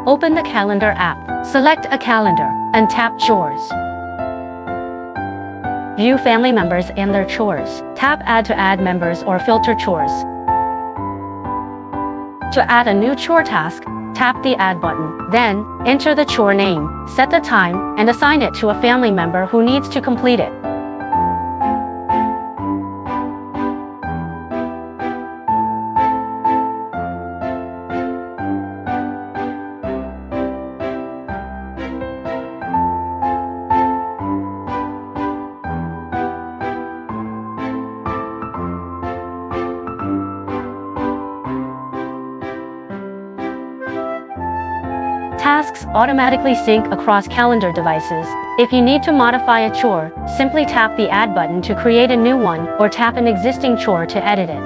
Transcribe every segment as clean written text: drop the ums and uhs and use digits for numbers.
Open the Calendar app, select a calendar, and tap Chores. View family members and their chores. Tap Add to add members or filter chores. To add a new chore task, tap the Add button. Then, enter the chore name, set the time, and assign it to a family member who needs to complete it. Tasks automatically sync across calendar devices. If you need to modify a chore, simply tap the Add button to create a new one or tap an existing chore to edit it.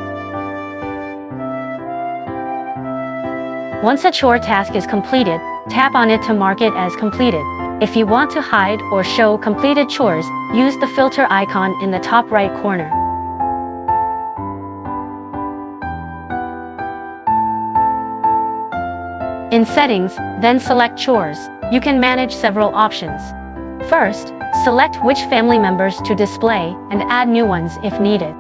Once a chore task is completed, tap on it to mark it as completed. If you want to hide or show completed chores, use the filter icon in the top right corner. In Settings, then select Chores. You can manage several options. First, select which family members to display and add new ones if needed.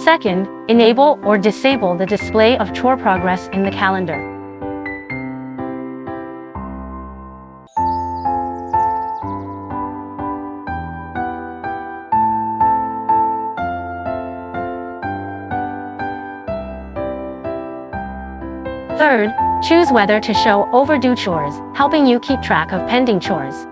Second, enable or disable the display of chore progress in the calendar. Third, choose whether to show overdue chores, helping you keep track of pending chores.